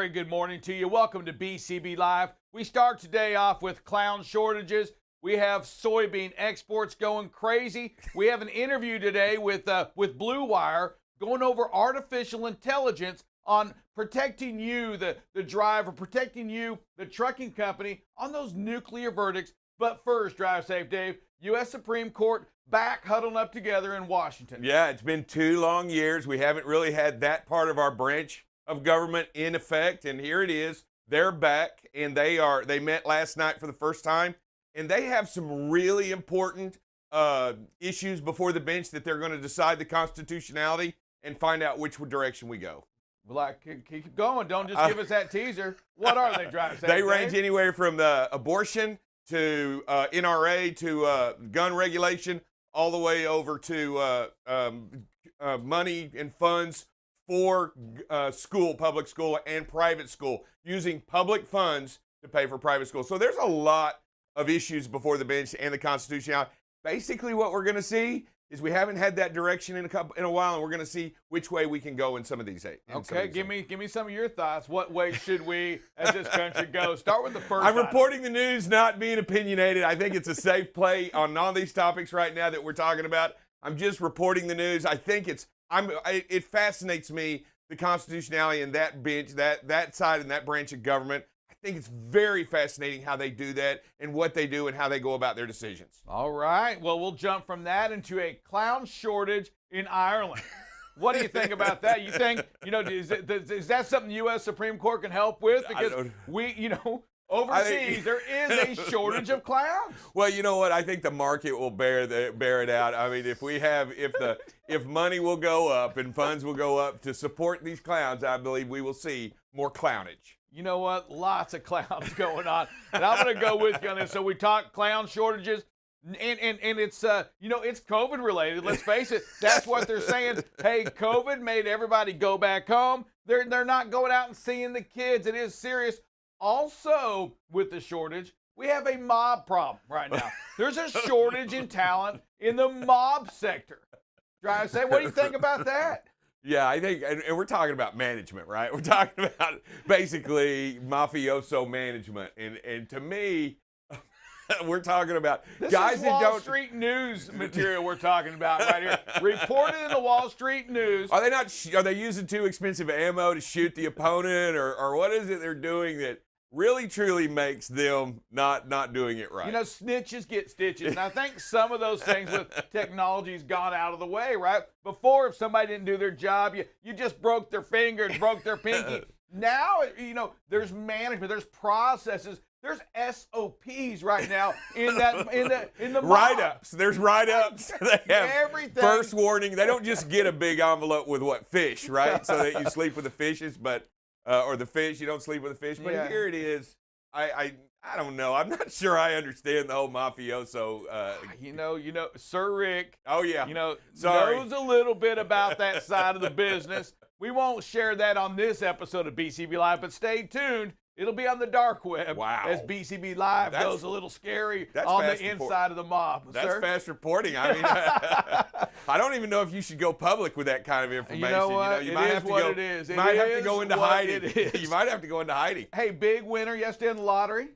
very good morning to you. Welcome to BCB Live. We start today off with clown shortages. We have soybean exports going crazy. We have an interview today with Blue Wire going over artificial intelligence on protecting you, the driver, protecting you, the trucking company, on those nuclear verdicts. But first, drive safe, Dave. U.S. Supreme Court back huddling up together in Washington. Yeah, it's been 2 long years. We haven't really had that part of our branch of government in effect, and here it is. They're back, and they met last night for the first time, and they have some really important issues before the bench that they're going to decide the constitutionality and find out which direction we go. Keep going. Don't just give us that teaser. What are they, drive safe? They range anywhere from the abortion to NRA to gun regulation, all the way over to money and funds for public school and private school, using public funds to pay for private school. So there's a lot of issues before the bench and the constitutionality. Basically, what we're going to see is we haven't had that direction in a while, and we're going to see which way we can go in some of these. Okay, give me some of your thoughts. What way should we, as this country, go? Start with the first. I'm reporting the news, not being opinionated. I think it's a safe play on all these topics right now that we're talking about. I'm just reporting the news. I think it fascinates me, the constitutionality and that bench, that side and that branch of government. I think it's very fascinating how they do that and what they do and how they go about their decisions. All right. Well, we'll jump from that into a clown shortage in Ireland. What do you think about that? You think, is that something the U.S. Supreme Court can help with? Because overseas, there is a shortage of clowns. Well, you know what? I think the market will bear it out. I mean, if money will go up and funds will go up to support these clowns, I believe we will see more clownage. You know what? Lots of clowns going on. And I'm going to go with you on this. So we talk clown shortages, and it's, it's COVID related. Let's face it. That's what they're saying. Hey, COVID made everybody go back home. They're not going out and seeing the kids. It is serious. Also, with the shortage, we have a mob problem right now. There's a shortage in talent in the mob sector. Drive say, what do you think about that? Yeah, I think, and we're talking about management, right? We're talking about basically mafioso management, and to me, we're talking about this guys is that Wall don't. Street News material we're talking about right here. Reported in the Wall Street News. Are they not? Are they using too expensive ammo to shoot the opponent, or what is it they're doing that really truly makes them not doing it right? Snitches get stitches. And I think some of those things with technology's gone out of the way, right? Before, if somebody didn't do their job, you just broke their finger and broke their pinky. Now, there's management, there's processes, there's SOPs right now in the write-ups. There's write-ups. They have everything. First warning. They don't just get a big envelope with fish, right? So that you sleep with the fishes, but or the fish, you don't sleep with the fish. But Here it is. I don't know. I'm not sure I understand the whole mafioso. Sir Rick. Oh yeah. Knows a little bit about that side of the business. We won't share that on this episode of BCB Live, but stay tuned. It'll be on the dark web. Wow. As BCB Live goes a little scary on the inside of the mob. That's fast reporting. I mean, I don't even know if you should go public with that kind of information. You know what? You might have to go. It is. You might have to go into hiding. You might have to go into hiding. Hey, big winner yesterday in the lottery.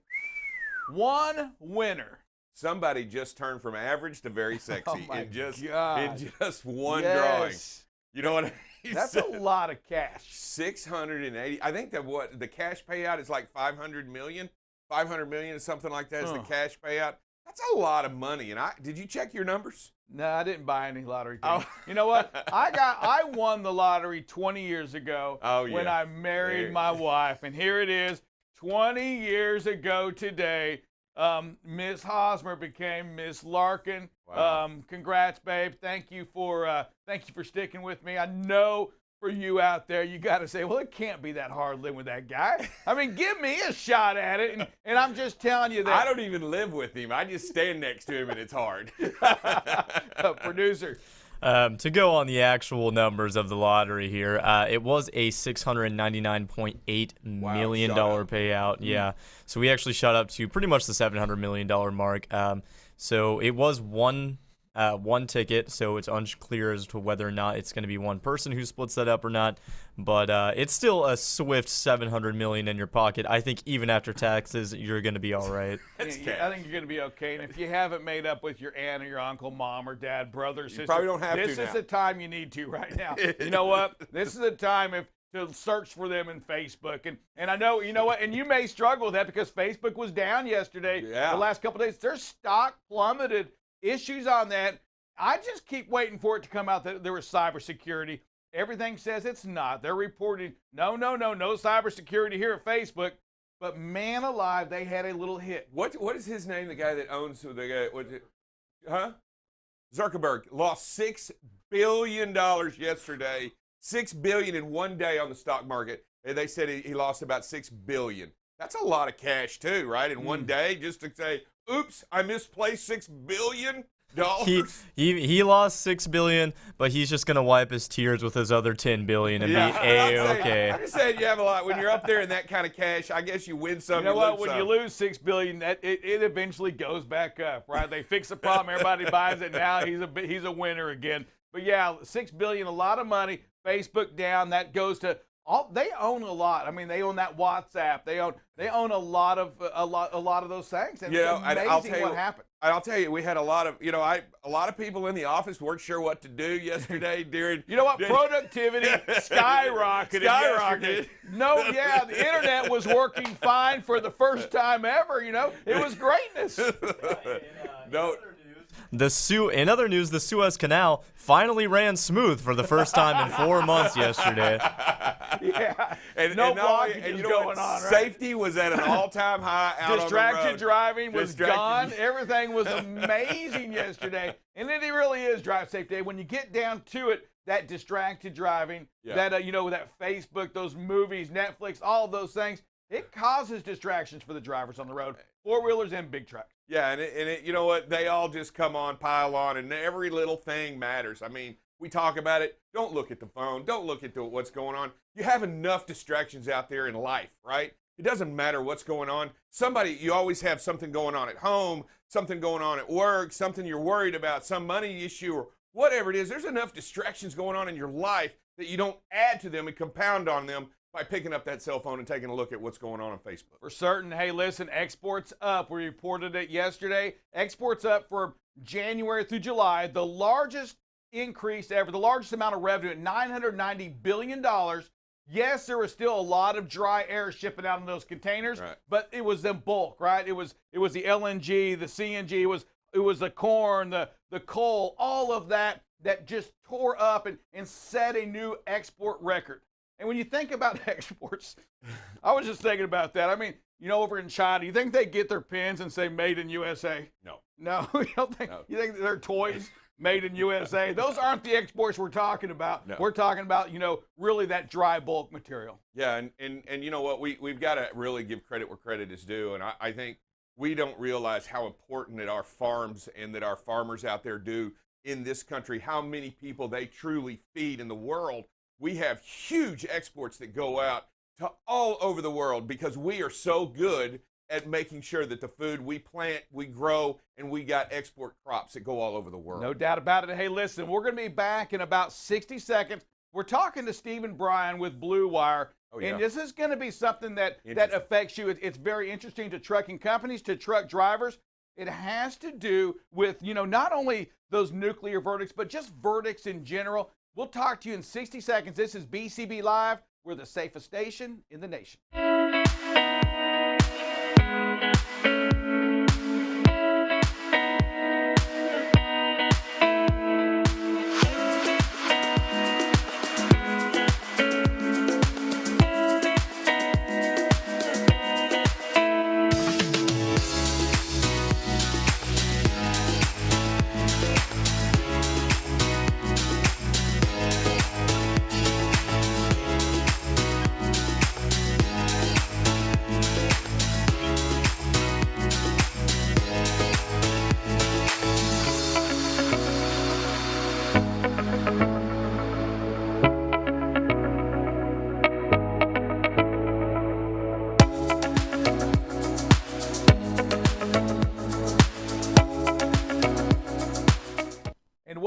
One winner. Somebody just turned from average to very sexy in just one yes. drawing. You know what I mean? That's a lot of cash. 680. I think that the cash payout is like 500 million. 500 million is something like that is the cash payout. That's a lot of money. And did you check your numbers? No, I didn't buy any lottery tickets. You know what? I won the lottery 20 years ago when I married my wife. And here it is, 20 years ago today. Miss Hosmer became Miss Larkin. Wow. Congrats, babe. Thank you for sticking with me. I know for you out there, you got to say, well, it can't be that hard living with that guy. I mean, give me a shot at it. And I'm just telling you that. I don't even live with him. I just stand next to him, and it's hard. Producer. To go on the actual numbers of the lottery here, it was a $699.8 million payout. Yeah, so we actually shot up to pretty much the $700 million mark. So it was one one ticket, so it's unclear as to whether or not it's going to be one person who splits that up or not. But it's still a swift $700 million in your pocket. I think even after taxes, you're going to be all right. I think you're going to be okay. And if you haven't made up with your aunt or your uncle, mom or dad, brother, sister, probably don't have this to is now. the time you need to right now. You know what? This is the time to search for them in Facebook. And I know, you know what? And you may struggle with that because Facebook was down yesterday. Yeah. The last couple of days, their stock plummeted. Issues on that. I just keep waiting for it to come out that there was cybersecurity. Everything says it's not. They're reporting, no cybersecurity here at Facebook. But man alive, they had a little hit. What is his name? The guy that owns the guy? What's it? Huh? Zuckerberg lost $6 billion yesterday. $6 billion in one day on the stock market, and they said he lost about $6 billion. That's a lot of cash too, right? In one day, just to say, "Oops, I misplaced $6 billion." He lost $6 billion, but he's just gonna wipe his tears with his other $10 billion and be A-okay. I'm just saying you have a lot when you're up there in that kind of cash. I guess you win some. You know what? Lose When some. you lose $6 billion, it eventually goes back up, right? They fix the problem, everybody buys it. Now he's a winner again. But yeah, $6 billion, a lot of money. Facebook down. That goes to all. They own a lot. I mean, they own that WhatsApp. They own a lot of those things. And You know, it's and amazing I'll tell you what happened. I'll tell you, we had a lot of people in the office weren't sure what to do yesterday during. You know what? Productivity skyrocketed. Yesterday. No, yeah, the internet was working fine for the first time ever. You know, it was greatness. No. In other news, the Suez Canal finally ran smooth for the first time in 4 months yesterday. Yeah, And no not only- blockages and you know going what? on. Right? Safety was at an all-time high out on the Distracted road. driving was Distracted- gone. Everything was amazing yesterday. And it really is Drive Safe Day. When you get down to it, that distracted driving, that that Facebook, those movies, Netflix, all of those things, it causes distractions for the drivers on the road, four-wheelers and big trucks. Yeah, and it, you know what? They all just come on, pile on, and every little thing matters. I mean, we talk about it. Don't look at the phone. Don't look at what's going on. You have enough distractions out there in life, right? It doesn't matter what's going on. You always have something going on at home, something going on at work, something you're worried about, some money issue or whatever it is. There's enough distractions going on in your life that you don't add to them and compound on them by picking up that cell phone and taking a look at what's going on Facebook. For certain. Hey, listen, exports up. We reported it yesterday. Exports up for January through July, the largest increase ever, the largest amount of revenue at $990 billion. Yes, there was still a lot of dry air shipping out in those containers, Right. but it was in bulk, right? It was the LNG, the CNG, it was the corn, the coal, all of that just tore up and set a new export record. And when you think about exports, I was just thinking about that. I mean, over in China, you think they get their pins and say "Made in USA"? No. No, you don't think? No. You think their toys made in USA? Those aren't the exports we're talking about. No. We're talking about, really that dry bulk material. Yeah, and you know what? We've got to really give credit where credit is due. And I think we don't realize how important that our farms and that our farmers out there do in this country, how many people they truly feed in the world. We have huge exports that go out to all over the world because we are so good at making sure that the food we plant, we grow, and we got export crops that go all over the world. No doubt about it. Hey, listen, we're going to be back in about 60 seconds. We're talking to Stephen Bryan with Blue Wire. Oh, yeah. And this is going to be something that affects you. It's very interesting to trucking companies, to truck drivers. It has to do with, not only those nuclear verdicts, but just verdicts in general. We'll talk to you in 60 seconds. This is BCB Live. We're the safest station in the nation.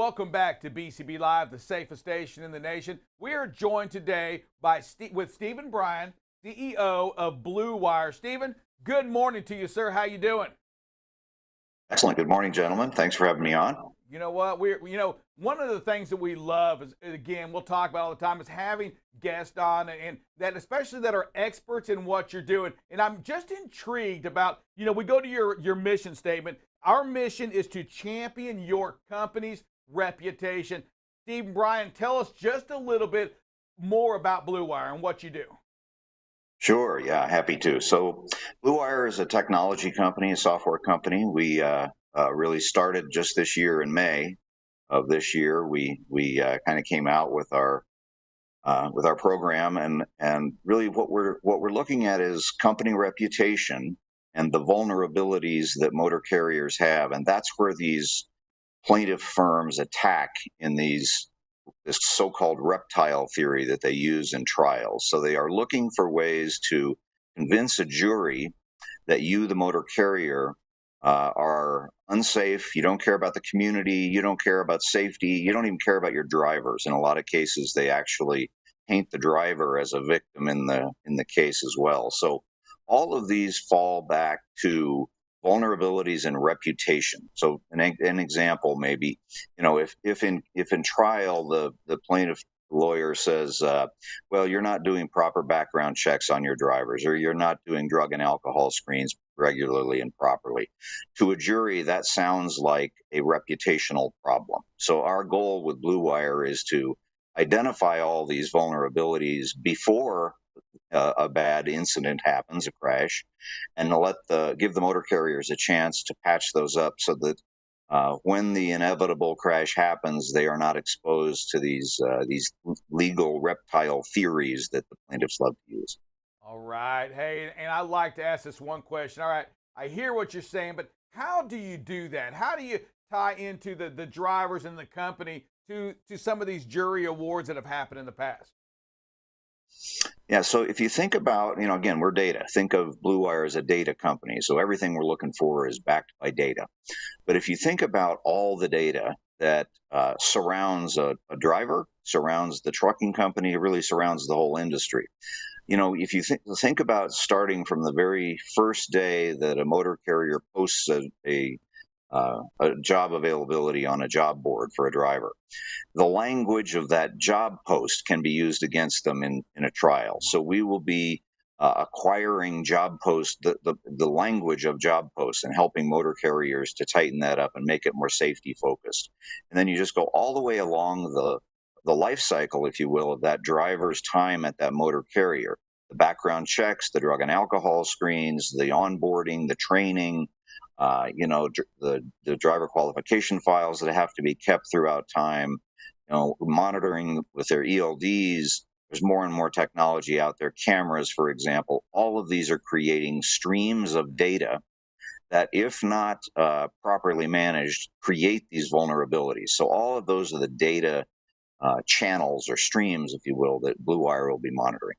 welcome back to BCB Live, the safest station in the nation. We are joined today with Stephen Bryan, CEO of Blue Wire. Stephen, good morning to you, sir. How you doing? Excellent. Good morning, gentlemen. Thanks for having me on. You know what? One of the things that we love is, again, we'll talk about all the time, is having guests on and that, especially that are experts in what you're doing. And I'm just intrigued about, we go to your mission statement. Our mission is to champion your company's reputation. Stephen Bryan, tell us just a little bit more about Blue Wire and what you do. Sure. Yeah, happy to. So Blue Wire is a technology company, a software company. We really started just this year in May of this year. We kind of came out with our program, and really what we're looking at is company reputation and the vulnerabilities that motor carriers have, and that's where these plaintiff firms attack in this so-called reptile theory that they use in trials. So they are looking for ways to convince a jury that you, the motor carrier, are unsafe, you don't care about the community, you don't care about safety, you don't even care about your drivers. In a lot of cases, they actually paint the driver as a victim in the case as well. So all of these fall back to vulnerabilities and reputation. So an example maybe, if in trial the plaintiff lawyer says, well, you're not doing proper background checks on your drivers, or you're not doing drug and alcohol screens regularly and properly. To a jury, that sounds like a reputational problem. So our goal with Blue Wire is to identify all these vulnerabilities before a bad incident happens, a crash, and to give the motor carriers a chance to patch those up so that when the inevitable crash happens, they are not exposed to these legal reptile theories that the plaintiffs love to use. All right. Hey, and I'd like to ask this one question. All right, I hear what you're saying, but how do you do that? How do you tie into the drivers and the company to some of these jury awards that have happened in the past? Yeah, so if you think about, again, we're data. Think of Blue Wire as a data company. So everything we're looking for is backed by data. But if you think about all the data that surrounds a driver, surrounds the trucking company, it really surrounds the whole industry. If you think about starting from the very first day that a motor carrier posts a job availability on a job board for a driver, the language of that job post can be used against them in a trial. So we will be acquiring job posts, the language of job posts, and helping motor carriers to tighten that up and make it more safety focused. And then you just go all the way along the life cycle, if you will, of that driver's time at that motor carrier. The background checks, the drug and alcohol screens, the onboarding, the training, the driver qualification files that have to be kept throughout time, monitoring with their ELDs. There's more and more technology out there, cameras, for example. All of these are creating streams of data that, if not properly managed, create these vulnerabilities. So all of those are the data channels or streams, if you will, that Blue Wire will be monitoring.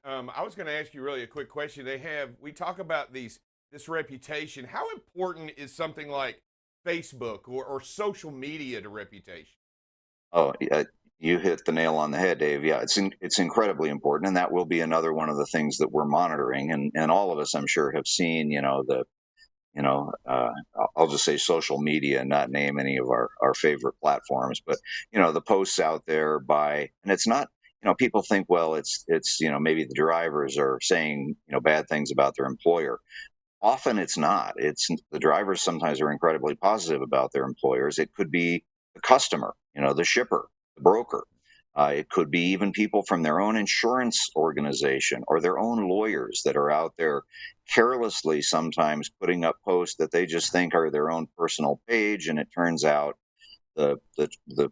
I was going to ask you really a quick question. We talk about this reputation. How important is something like Facebook or social media to reputation? Oh, you hit the nail on the head, Dave. Yeah, it's incredibly important, and that will be another one of the things that we're monitoring. And all of us, I'm sure, have seen, I'll just say social media and not name any of our favorite platforms, but the posts out there and it's not. People think, well, it's maybe the drivers are saying bad things about their employer. Often it's not. It's the drivers sometimes are incredibly positive about their employers. It could be the customer, the shipper, the broker. It could be even people from their own insurance organization or their own lawyers that are out there carelessly sometimes putting up posts that they just think are their own personal page. And it turns out the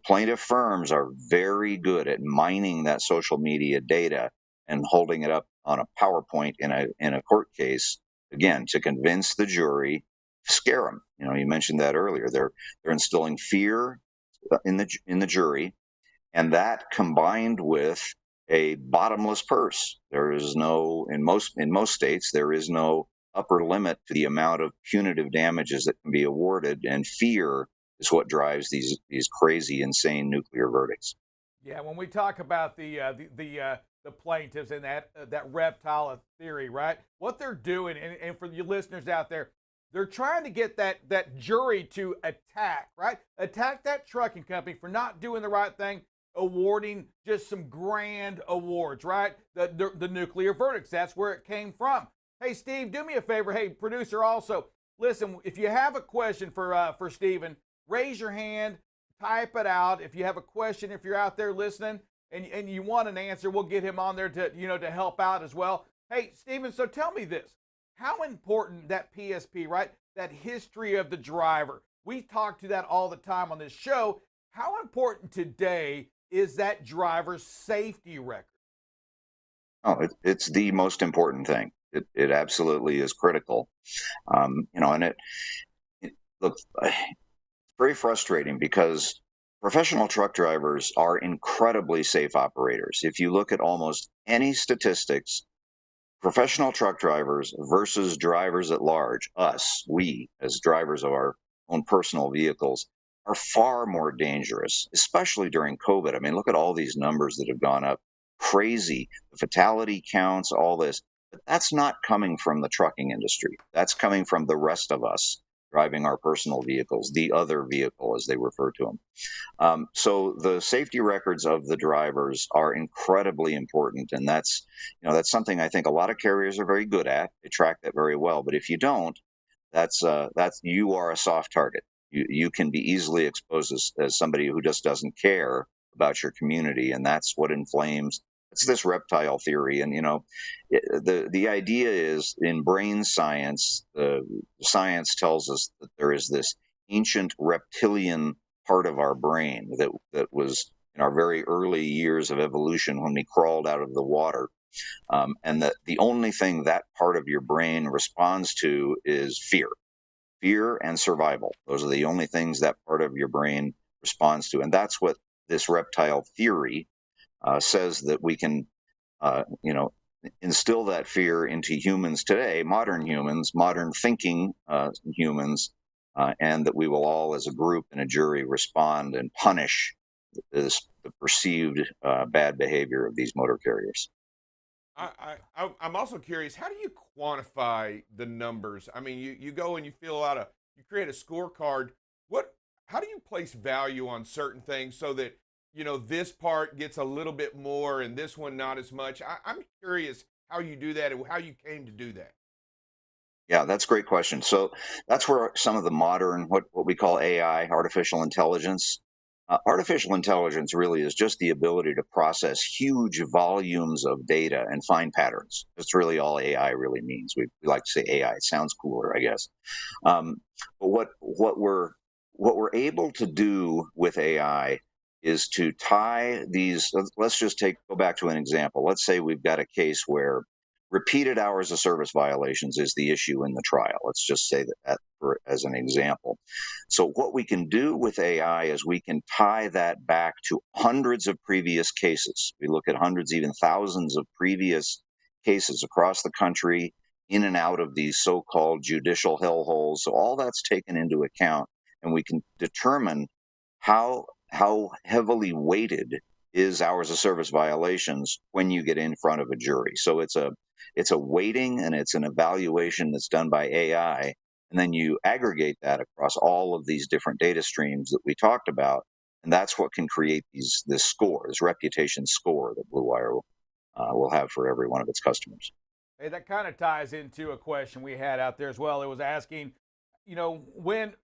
plaintiff firms are very good at mining that social media data and holding it up on a PowerPoint in a court case, again, to convince the jury, scare them. You mentioned that earlier. They're instilling fear in the jury, and that combined with a bottomless purse. There is no, in most states, there is no upper limit to the amount of punitive damages that can be awarded, and fear is what drives these crazy, insane nuclear verdicts. Yeah, when we talk about the plaintiffs and that reptile theory, right? What they're doing, and for you listeners out there, they're trying to get that jury to attack, right? Attack that trucking company for not doing the right thing, awarding just some grand awards, right? The nuclear verdicts. That's where it came from. Hey, Steve, do me a favor. Hey, producer, also listen. If you have a question for Steven, raise your hand. Type it out. If you have a question, if you're out there listening and you want an answer, we'll get him on there to help out as well. Hey, Steven, so tell me this. How important that PSP, right? That history of the driver. We talk to that all the time on this show. How important today is that driver's safety record? Oh, it's the most important thing. It absolutely is critical. And look, very frustrating because professional truck drivers are incredibly safe operators. If you look at almost any statistics, professional truck drivers versus drivers at large, we as drivers of our own personal vehicles, are far more dangerous, especially during COVID. I mean, look at all these numbers that have gone up crazy, the fatality counts, all this. But that's not coming from the trucking industry. That's coming from the rest of us driving our personal vehicles, the other vehicle, as they refer to them. So the safety records of the drivers are incredibly important, and that's something I think a lot of carriers are very good at. They track that very well. But if you don't, that's you are a soft target. You can be easily exposed as somebody who just doesn't care about your community, and that's what inflames. It's this reptile theory, and the idea is in brain science. The science tells us that there is this ancient reptilian part of our brain that was in our very early years of evolution when we crawled out of the water, and that the only thing that part of your brain responds to is fear and survival. Those are the only things that part of your brain responds to, and that's what this reptile theory says, that we can instill that fear into humans today, modern humans, modern thinking humans, and that we will all, as a group and a jury, respond and punish the perceived bad behavior of these motor carriers. I'm also curious, how do you quantify the numbers? I mean, you go and you create a scorecard. How do you place value on certain things so that, this part gets a little bit more and this one not as much? I'm curious how you do that and how you came to do that. Yeah, that's a great question. So that's where some of the modern, what we call AI, artificial intelligence really is just the ability to process huge volumes of data and find patterns. That's really all AI really means. We like to say AI. It sounds cooler, I guess. But what we're able to do with AI is to tie these. Let's just go back to an example. Let's say we've got a case where repeated hours of service violations is the issue in the trial. Let's just say that as an example. So what we can do with AI is we can tie that back to hundreds of previous cases. We look at hundreds, even thousands of previous cases across the country, in and out of these so-called judicial hellholes. So all that's taken into account, and we can determine how heavily weighted is hours of service violations when you get in front of a jury. So it's a weighting and it's an evaluation that's done by AI, and then you aggregate that across all of these different data streams that we talked about, and that's what can create this reputation score that Blue Wire will have for every one of its customers. Hey, that kind of ties into a question we had out there as well. It was asking,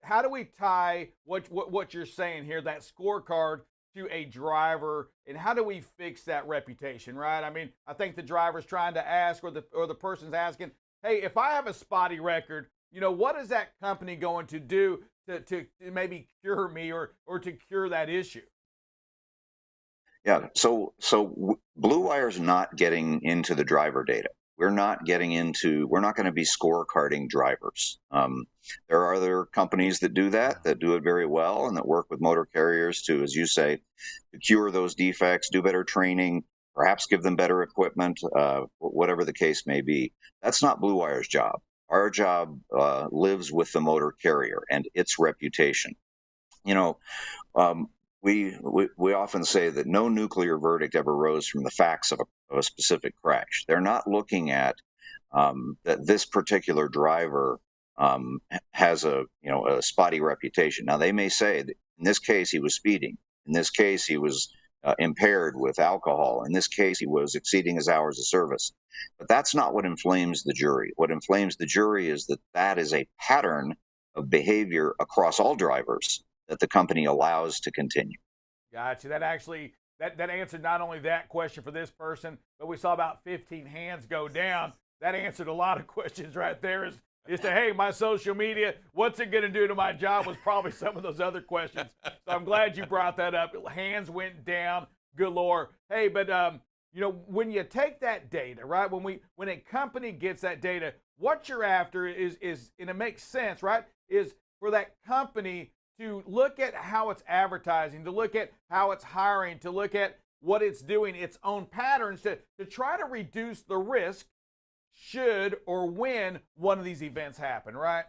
how do we tie what you're saying here, that scorecard, to a driver, and how do we fix that reputation, right? I mean, I think the driver's trying to ask, or the person's asking, hey, if I have a spotty record, what is that company going to do to maybe cure me or to cure that issue? Yeah, so Blue Wire's not getting into the driver data. We're not going to be scorecarding drivers. There are other companies that do it very well, and that work with motor carriers to, as you say, to cure those defects, do better training, perhaps give them better equipment, whatever the case may be. That's not Blue Wire's job. Our job lives with the motor carrier and its reputation. You know, um, we often say that no nuclear verdict ever rose from the facts of a specific crash. They're not looking at that this particular driver has a spotty reputation. Now they may say that in this case he was speeding. In this case he was impaired with alcohol. In this case he was exceeding his hours of service. But that's not what inflames the jury. What inflames the jury is that that is a pattern of behavior across all drivers that the company allows to continue. Gotcha. That actually that answered not only that question for this person, but we saw about 15 hands go down. That answered a lot of questions right there. Is to, hey, my social media, what's it going to do to my job, was probably some of those other questions. So I'm glad you brought that up. Hands went down galore. Hey, but when you take that data, right? When a company gets that data, what you're after is and it makes sense, right? Is for that company to look at how it's advertising, to look at how it's hiring, to look at what it's doing, its own patterns, to try to reduce the risk should or when one of these events happen, right?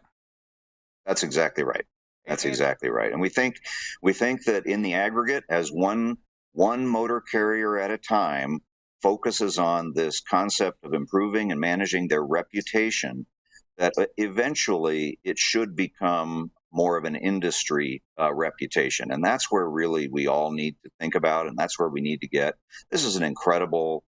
That's exactly right. That's exactly right. And we think that in the aggregate, as one motor carrier at a time focuses on this concept of improving and managing their reputation, that eventually it should become more of an industry reputation. And that's where really we all need to think about, and that's where we need to get. This is an incredibly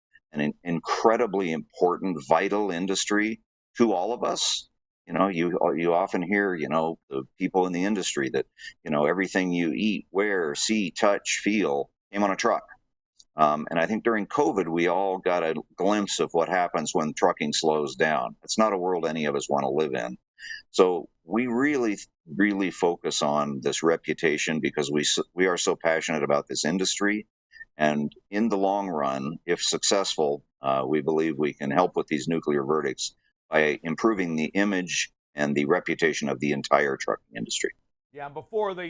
important, vital industry to all of us. You often hear, the people in the industry that, everything you eat, wear, see, touch, feel came on a truck. And I think during COVID, we all got a glimpse of what happens when trucking slows down. It's not a world any of us want to live in. So we really, really focus on this reputation because we are so passionate about this industry. And in the long run, if successful, we believe we can help with these nuclear verdicts by improving the image and the reputation of the entire trucking industry. Yeah, before the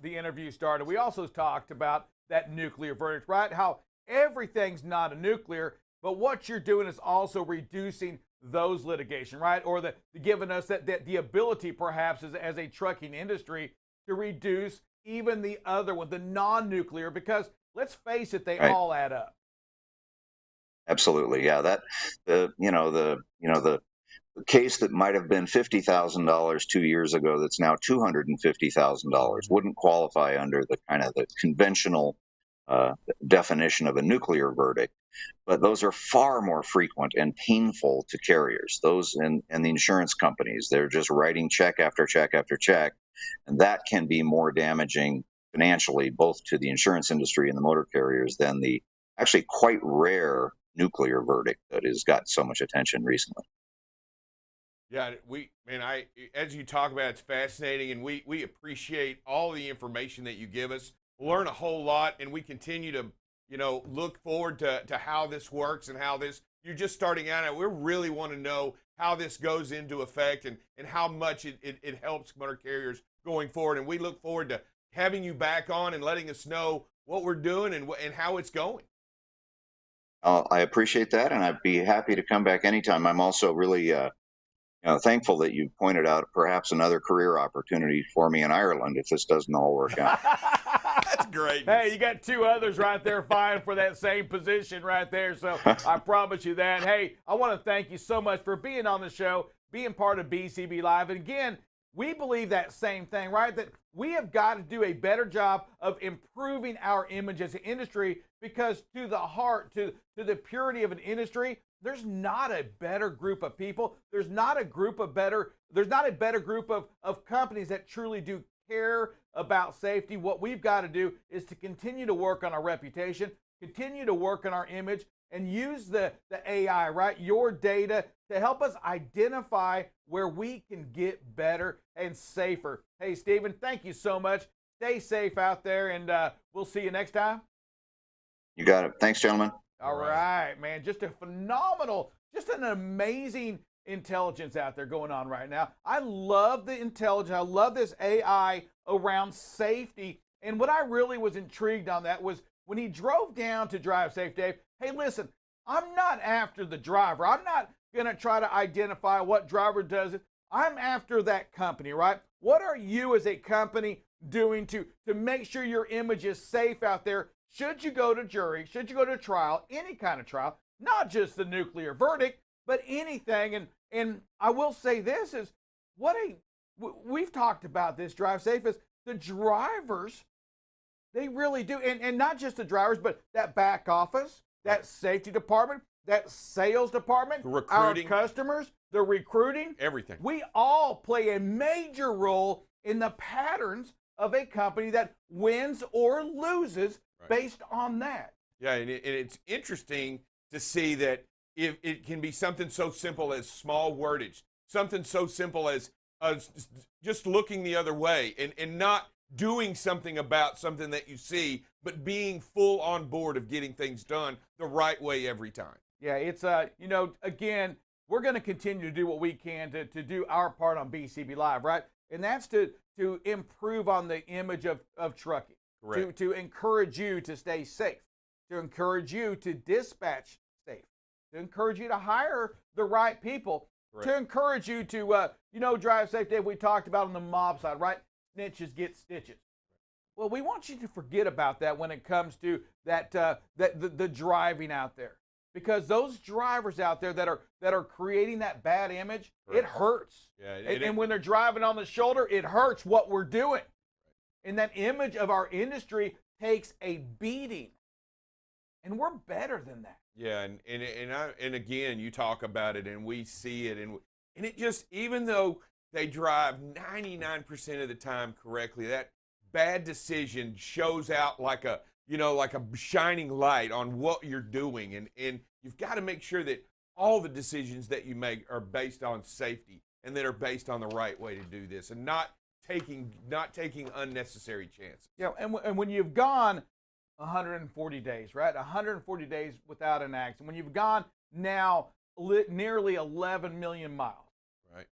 interview started, we also talked about that nuclear verdict, right? How everything's not a nuclear, but what you're doing is also reducing those litigation, right? Or giving us that the ability, perhaps, as a trucking industry, to reduce even the other one, the non-nuclear, because let's face it, they all add up. Absolutely, yeah. The case that might have been $50,000 2 years ago that's now $250,000 wouldn't qualify under the kind of the conventional definition of a nuclear verdict. But those are far more frequent and painful to carriers. Those and the insurance companies, they're just writing check after check after check. And that can be more damaging financially, both to the insurance industry and the motor carriers, than the actually quite rare nuclear verdict that has got so much attention recently. Yeah, as you talk about, it's fascinating, and we appreciate all the information that you give us. Learn a whole lot, and we continue to, look forward to how this works and how you're just starting out, and we really want to know how this goes into effect and how much it helps motor carriers going forward. And we look forward to having you back on and letting us know what we're doing and how it's going. I appreciate that, and I'd be happy to come back anytime. I'm also really thankful that you pointed out perhaps another career opportunity for me in Ireland if this doesn't all work out. That's great. Hey, you got two others right there vying for that same position right there. So I promise you that. Hey, I want to thank you so much for being on the show, being part of BCB Live. And again, we believe that same thing, right? That we have got to do a better job of improving our image as an industry, because to the heart, to the purity of an industry, there's not a better group of people. There's not a better group of companies that truly do care about safety. What we've got to do is to continue to work on our reputation, continue to work on our image, and use the AI, right? Your data to help us identify where we can get better and safer. Hey, Stephen, thank you so much. Stay safe out there, and we'll see you next time. You got it. Thanks, gentlemen. All right, man. Just an amazing intelligence out there going on right now. I love the intelligence. I love this AI around safety. And what I really was intrigued on that was when he drove down to Drive Safe Dave. Hey, listen, I'm not after the driver. I'm not going to try to identify what driver does it. I'm after that company, right? What are you as a company doing to make sure your image is safe out there? Should you go to jury? Should you go to trial? Any kind of trial, not just the nuclear verdict, but anything. And I will say this is we've talked about this Drive Safe is the drivers. They really do, and not just the drivers, but that back office, that safety department, that sales department, the recruiting, our customers, the recruiting, everything. We all play a major role in the patterns of a company that wins or loses based on that. Yeah, and it's interesting to see that if it can be something so simple as small wordage, something so simple as just looking the other way and not doing something about something that you see, but being full on board of getting things done the right way every time. Yeah, it's again, we're going to continue to do what we can to do our part on BCB Live, right? And that's to improve on the image of trucking. Correct. To encourage you to stay safe, to encourage you to dispatch safe, to encourage you to hire the right people, Correct. to encourage you to drive safe. Dave, we talked about on the mob side, right? Snitches get stitches. Well, we want you to forget about that when it comes to the driving out there, because those drivers out there that are creating that bad image, it hurts. Yeah, and when they're driving on the shoulder, it hurts what we're doing. And that image of our industry takes a beating, and we're better than that. Yeah, and again, you talk about it, and we see it, and it just, even though they drive 99% of the time correctly, that bad decision shows out like a shining light on what you're doing, and you've got to make sure that all the decisions that you make are based on safety and that are based on the right way to do this, and not taking unnecessary chances. Yeah, and when you've gone 140 days, right? 140 days without an accident. When you've gone now nearly 11 million miles. Right.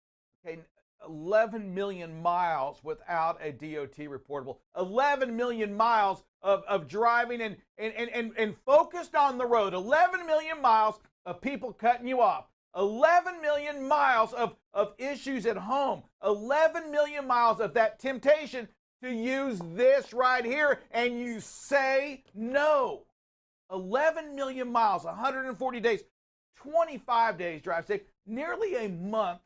Okay, 11 million miles without a DOT reportable. 11 million miles of driving and focused on the road. 11 million miles of people cutting you off. 11 million miles of issues at home. 11 million miles of that temptation to use this right here, and you say no. 11 million miles, 140 days, 25 days drive safe, nearly a month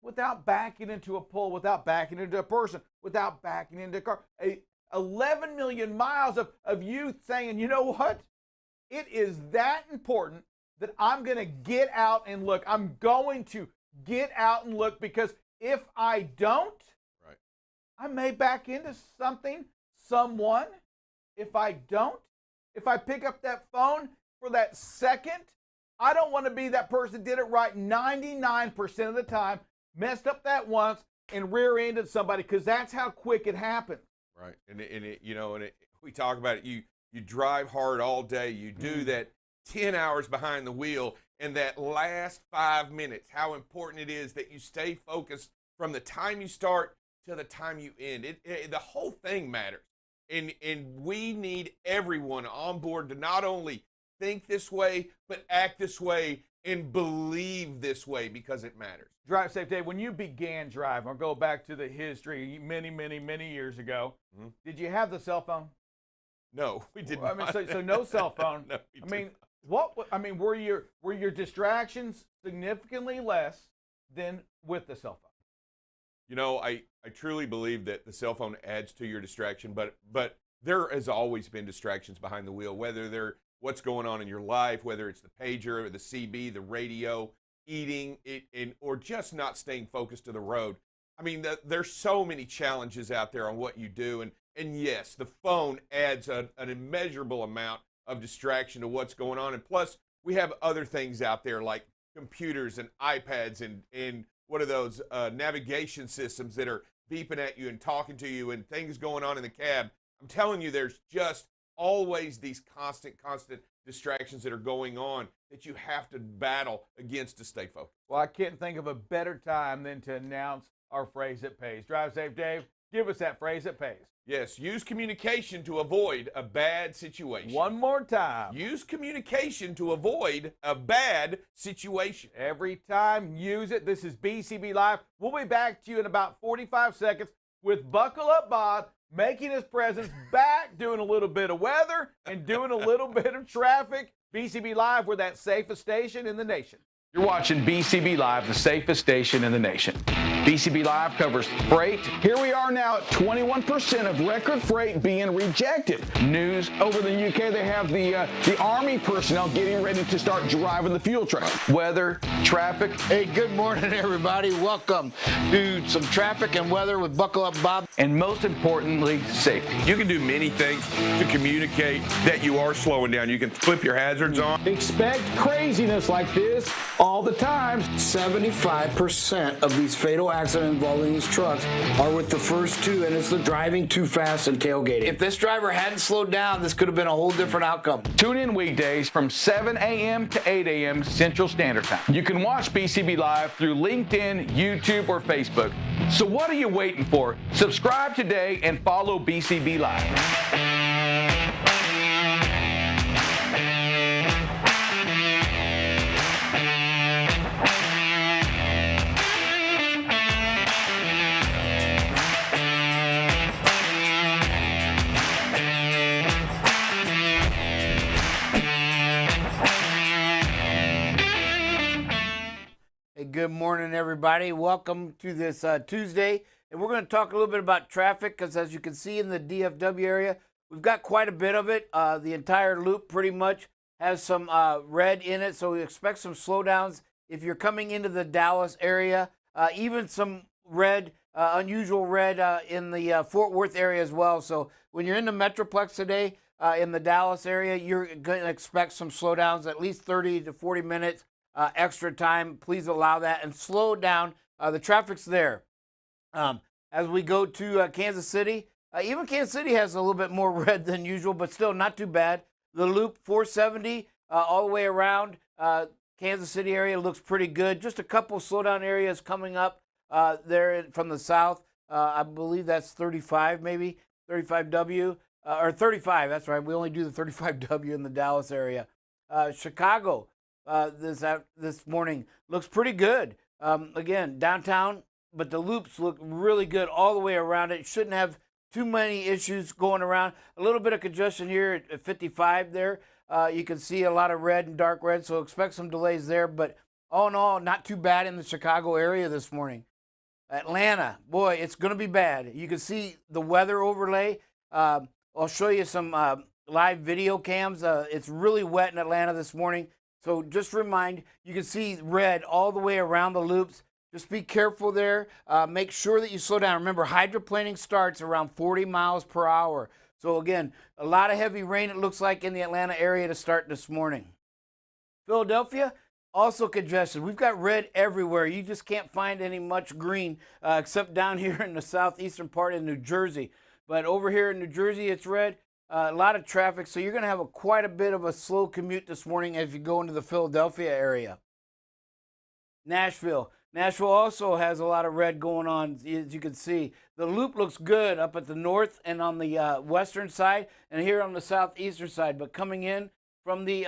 without backing into a pole, without backing into a person, without backing into a car. 11 million miles of you saying, you know what? It is that important that I'm going to get out and look. I'm going to get out and look, because if I don't, I may back into someone. If I don't, if I pick up that phone for that second, I don't want to be that person that did it right 99% of the time, messed up that once, and rear-ended somebody, because that's how quick it happens. Right, and we talk about it. You drive hard all day. You do that 10 hours behind the wheel, and that last 5 minutes, how important it is that you stay focused from the time you start to the time you end. The whole thing matters, and we need everyone on board to not only think this way, but act this way and believe this way, because it matters. Drive Safe Dave, when you began driving, or go back to the history many years ago, did you have the cell phone? No, we did not. I mean, so no cell phone. No, were your distractions significantly less than with the cell phone? You know, I truly believe that the cell phone adds to your distraction, but there has always been distractions behind the wheel, whether they're what's going on in your life, whether it's the pager or the CB, the radio, eating, or just not staying focused to the road. I mean, there's so many challenges out there on what you do, and yes, the phone adds an immeasurable amount of distraction to what's going on, and plus we have other things out there like computers and iPads and what are those navigation systems that are beeping at you and talking to you, and things going on in the cab. I'm telling you, there's just always these constant distractions that are going on that you have to battle against to stay focused. Well, I can't think of a better time than to announce our phrase that pays. Drive safe, Dave. Give us that phrase that pays. Yes, use communication to avoid a bad situation. One more time. Use communication to avoid a bad situation. Every time, use it. This is BCB Live. We'll be back to you in about 45 seconds with Buckle Up Bob making his presence back, doing a little bit of weather and doing a little bit of traffic. BCB Live, we're that safest station in the nation. You're watching BCB Live, the safest station in the nation. BCB Live covers freight. Here we are now at 21% of record freight being rejected. News over the UK, they have the Army personnel getting ready to start driving the fuel truck. Weather, traffic. Hey, good morning, everybody. Welcome to some traffic and weather with Buckle Up Bob. And most importantly, safety. You can do many things to communicate that you are slowing down. You can flip your hazards on. Expect craziness like this all the time. 75% of these fatal accidents involving these trucks are with the first two, and it's the driving too fast and tailgating. If this driver hadn't slowed down, this could have been a whole different outcome. Tune in weekdays from 7 a.m. to 8 a.m. Central Standard Time. You can watch BCB Live through LinkedIn, YouTube, or Facebook. So what are you waiting for? Subscribe today and follow BCB Live. Good morning, everybody. Welcome to this Tuesday, and we're going to talk a little bit about traffic because, as you can see in the DFW area, we've got quite a bit of it. The entire loop pretty much has some red in it, so we expect some slowdowns if you're coming into the Dallas area. Even some red, unusual red in the Fort Worth area as well. So when you're in the Metroplex today in the Dallas area, you're going to expect some slowdowns, at least 30 to 40 minutes. Extra time, please allow that and slow down. The traffic's there. As we go to Kansas City, even Kansas City has a little bit more red than usual, but still not too bad. The loop 470 all the way around Kansas City area looks pretty good. Just a couple slowdown areas coming up there from the south. I believe that's 35 maybe, 35W, or 35, that's right. We only do the 35W in the Dallas area. Chicago. This morning looks pretty good. Again, downtown, but the loops look really good all the way around it. Shouldn't have too many issues going around. A little bit of congestion here at 55 there. You can see a lot of red and dark red, so expect some delays there. But all in all, not too bad in the Chicago area this morning. Atlanta, boy, it's going to be bad. You can see the weather overlay. I'll show you some live video cams. It's really wet in Atlanta this morning. So just remind, you can see red all the way around the loops. Just be careful there. Make sure that you slow down. Remember, hydroplaning starts around 40 miles per hour. So again, a lot of heavy rain it looks like in the Atlanta area to start this morning. Philadelphia, also congested. We've got red everywhere. You just can't find any much green except down here in the southeastern part of New Jersey. But over here in New Jersey, it's red. A lot of traffic, so you're going to have quite a bit of a slow commute this morning as you go into the Philadelphia area. Nashville also has a lot of red going on, as you can see. The loop looks good up at the north and on the western side, and here on the southeastern side. But coming in from the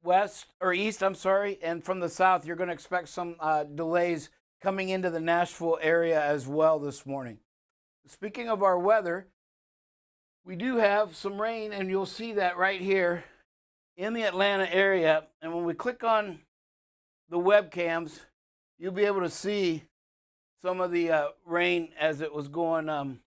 west or east, and from the south, you're going to expect some delays coming into the Nashville area as well this morning. Speaking of our weather, we do have some rain, and you'll see that right here in the Atlanta area. And when we click on the webcams, you'll be able to see some of the rain as it was going.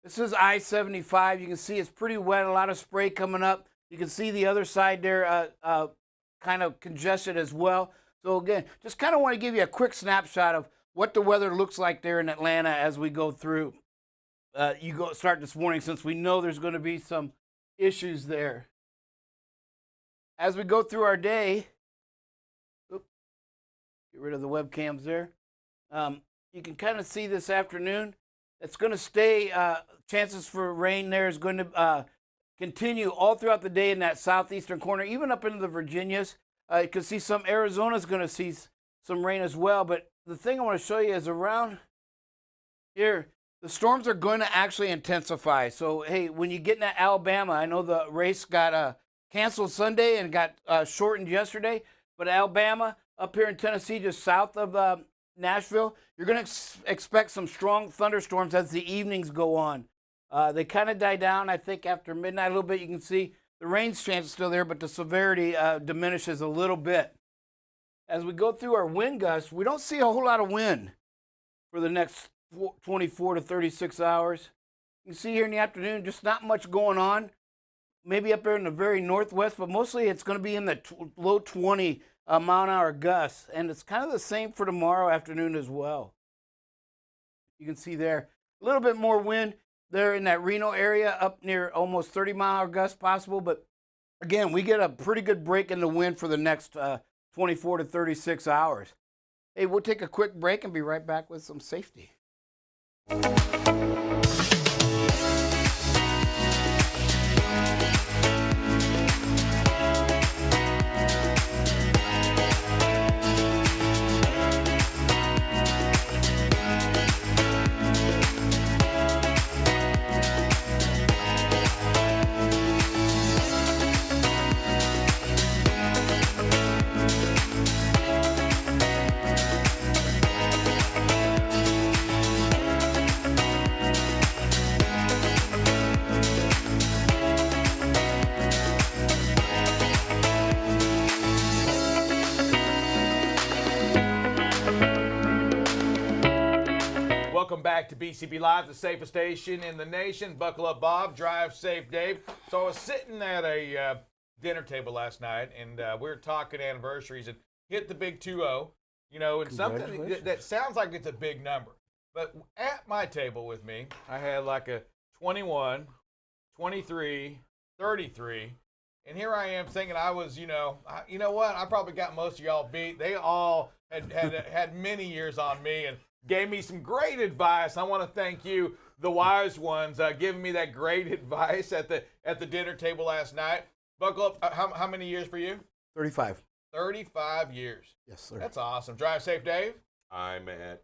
This is I-75. You can see it's pretty wet, a lot of spray coming up. You can see the other side there kind of congested as well. So again, just kind of want to give you a quick snapshot of what the weather looks like there in Atlanta as we go through. Start this morning, since we know there's going to be some issues there. As we go through our day, get rid of the webcams there. You can kind of see this afternoon. It's going to stay, chances for rain there is going to continue all throughout the day in that southeastern corner, even up into the Virginias. You can see some Arizona's going to see some rain as well, but the thing I want to show you is around here, the storms are going to actually intensify. So, hey, when you get into Alabama, I know the race got canceled Sunday and got shortened yesterday, but Alabama, up here in Tennessee, just south of Nashville, you're going to expect some strong thunderstorms as the evenings go on. They kind of die down, I think, after midnight a little bit. You can see the rain's chance is still there, but the severity diminishes a little bit. As we go through our wind gusts, we don't see a whole lot of wind for the next 24 to 36 hours. You can see here in the afternoon, just not much going on. Maybe up there in the very northwest, but mostly it's going to be in the low 20 mile-an-hour gusts. And it's kind of the same for tomorrow afternoon as well. You can see there a little bit more wind there in that Reno area, up near almost 30-mile-an-hour gusts possible. But again, we get a pretty good break in the wind for the next 24 to 36 hours. Hey, we'll take a quick break and be right back with some safety. Welcome back to BCB Live, the safest station in the nation. Buckle up, Bob. Drive safe, Dave. So I was sitting at a dinner table last night, and we were talking anniversaries and hit the big 2-0. You know, and something that sounds like it's a big number. But at my table with me, I had like a 21, 23, 33. And here I am thinking I was, you know what? I probably got most of y'all beat. They all had many years on me and gave me some great advice. I want to thank you, the wise ones, giving me that great advice at the dinner table last night. Buckle up. How many years for you? 35. 35 years. Yes, sir. That's awesome. Drive safe, Dave. I'm at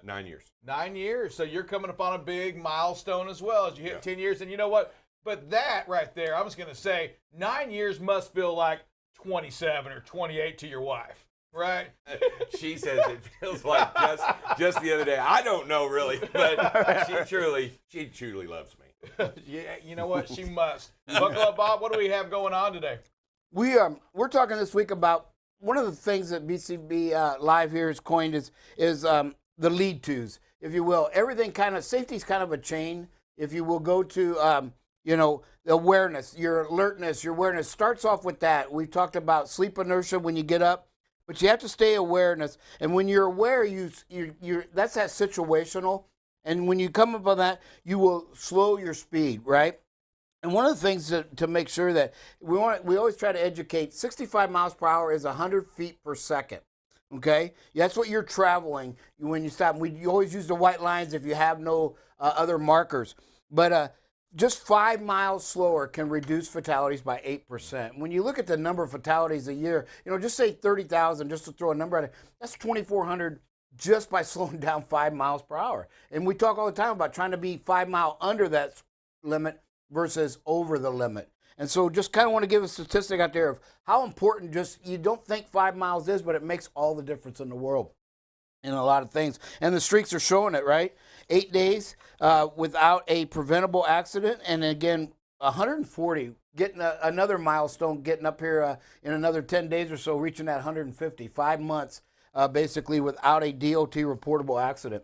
9 years. 9 years. So you're coming up on a big milestone as well as you hit 10 years. And you know what? But that right there, I was going to say, 9 years must feel like 27 or 28 to your wife. Right. She says it feels like just the other day. I don't know really, but she truly loves me. Yeah, you know what? She must. Buckle up, Bob. What do we have going on today? We're talking this week about one of the things that BCB Live here has coined is the lead twos, if you will. Everything safety's kind of a chain, if you will. Go to the awareness, your alertness, your awareness starts off with that. We've talked about sleep inertia when you get up. But you have to stay awareness, and when you're aware, that's that situational. And when you come up on that, you will slow your speed, right? And one of the things to make sure that we always try to educate. 65 miles per hour is 100 feet per second. Okay, that's what you're traveling when you stop. You always use the white lines if you have no other markers, but just 5 miles slower can reduce fatalities by 8%. When you look at the number of fatalities a year, just say 30,000, just to throw a number at it, that's 2,400 just by slowing down 5 miles per hour. And we talk all the time about trying to be 5 miles under that limit versus over the limit. And so just kind of want to give a statistic out there of how important you don't think 5 miles is, but it makes all the difference in the world in a lot of things. And the streaks are showing it, right? 8 days without a preventable accident. And again, 140, getting another milestone, getting up here in another 10 days or so, reaching that 150, 5 months basically without a DOT reportable accident.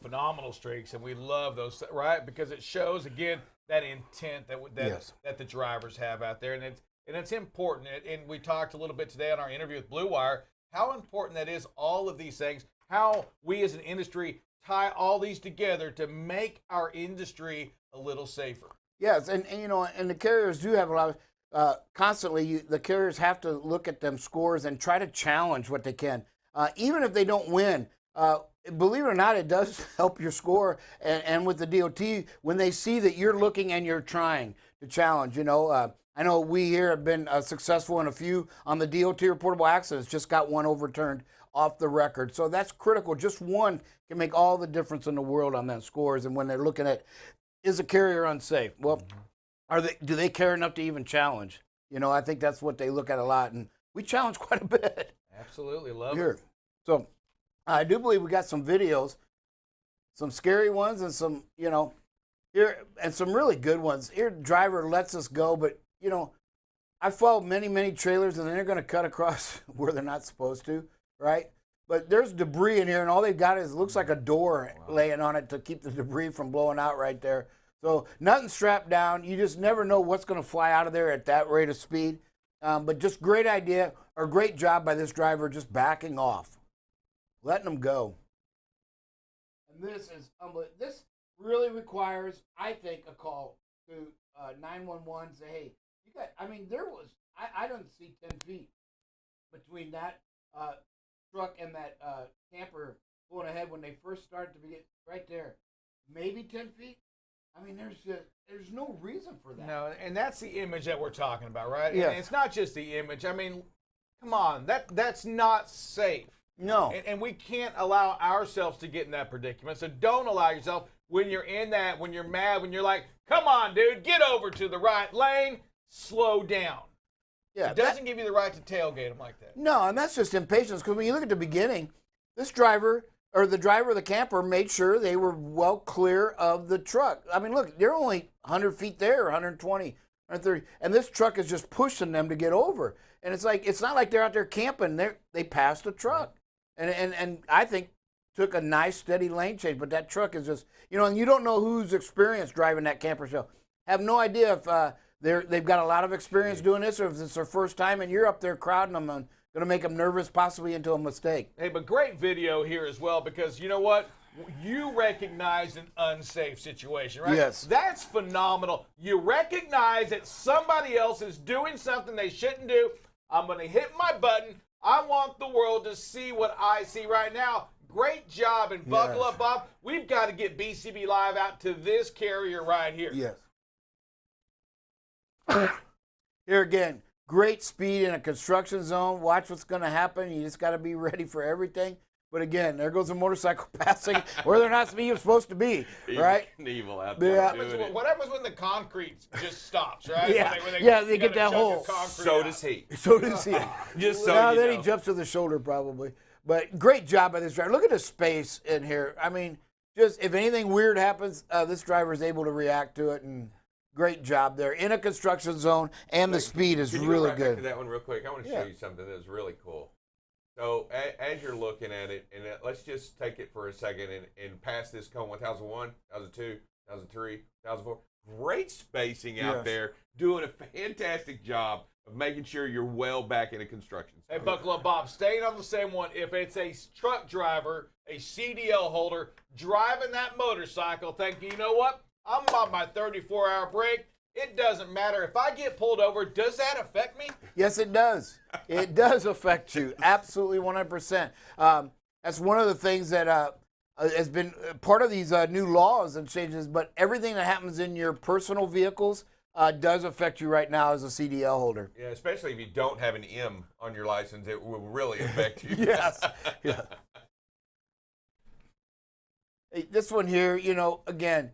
Phenomenal streaks, and we love those, right? Because it shows, again, that intent that the drivers have out there. And it's important. And we talked a little bit today on our interview with Blue Wire, how important that is, all of these things, how we as an industry tie all these together to make our industry a little safer. Yes, and the carriers do have a lot of, constantly, the carriers have to look at them scores and try to challenge what they can. Even if they don't win, believe it or not, it does help your score. And with the DOT, when they see that you're looking and you're trying to challenge, I know we here have been successful in a few on the DOT reportable accidents, just got one overturned off the record. So that's critical. Just one can make all the difference in the world on that scores. And when they're looking at, is a carrier unsafe? Well, do they care enough to even challenge? You know, I think that's what they look at a lot. And we challenge quite a bit. Absolutely. Love Here. it. So I do believe we got some videos, some scary ones and some, you know, here, and some really good ones. Here, driver lets us go, but, you know, I follow many trailers, and they're going to cut across where they're not supposed to, right? But there's debris in here, and all they've got is, looks like a door laying on it to keep the debris from blowing out right there. So nothing strapped down. You just never know what's going to fly out of there at that rate of speed. But just great idea, or great job by this driver just backing off, letting them go. And this is unbelievable. This really requires, I think, a call to 911. Say, hey, you got. I mean, there was. I don't see 10 feet between that truck and that camper going ahead when they first started to be right there. Maybe 10 feet. I mean, there's no reason for that. No, and that's the image that we're talking about, right? Yeah. And it's not just the image. I mean, come on, that's not safe. No. And we can't allow ourselves to get in that predicament. So don't allow yourself when you're in that, when you're mad, when you're like, come on, dude, get over to the right lane, slow down. Yeah, it doesn't give you the right to tailgate them like that. No, and that's just impatience. Because when you look at the beginning, this driver or the driver of the camper made sure they were well clear of the truck. I mean, look, they're only 100 feet there, 120, 130, and this truck is just pushing them to get over. And it's like, it's not like they're out there camping. They passed the truck, and I think took a nice steady lane change. But that truck is just, you know, and you don't know who's experienced driving that camper. So have no idea if they've got a lot of experience doing this, or if it's their first time, and you're up there crowding them and going to make them nervous, possibly into a mistake. Hey, but great video here as well, because you know what? You recognized an unsafe situation, right? Yes. That's phenomenal. You recognize that somebody else is doing something they shouldn't do. I'm going to hit my button. I want the world to see what I see right now. Great job, and buckle up, Bob. We've got to get BCB Live out to this carrier right here. Yes. Here again, great speed in a construction zone. Watch what's going to happen. You just got to be ready for everything. But again, there goes a motorcycle passing where they're not supposed to be, right? Evil out there. Yeah. Doing it. What happens when the concrete just stops, right? Yeah. When They get that hole. So does he. So does he. Just so Now you then know. he jumps to the shoulder probably. But great job by this driver. Look at the space in here. I mean, just if anything weird happens, this driver is able to react to it, and great job there in a construction zone, and the speed is Can you really go right back to good. that one real quick? I want to show you something that's really cool. So as you're looking at it, and let's just take it for a second and pass this cone 1001, 1002, 1003, 1004. Great spacing out there, doing a fantastic job of making sure you're well back in a construction Hey, zone. buckle up, Bob. Staying on the same one, if it's a truck driver, a CDL holder, driving that motorcycle, thinking, you know what? I'm on my 34-hour break. It doesn't matter. If I get pulled over, does that affect me? Yes, it does. It does affect you. Absolutely 100%. That's one of the things that has been part of these new laws and changes, but everything that happens in your personal vehicles does affect you right now as a CDL holder. Yeah, especially if you don't have an M on your license, it will really affect you. Yes. Yeah. Hey, this one here, you know, again,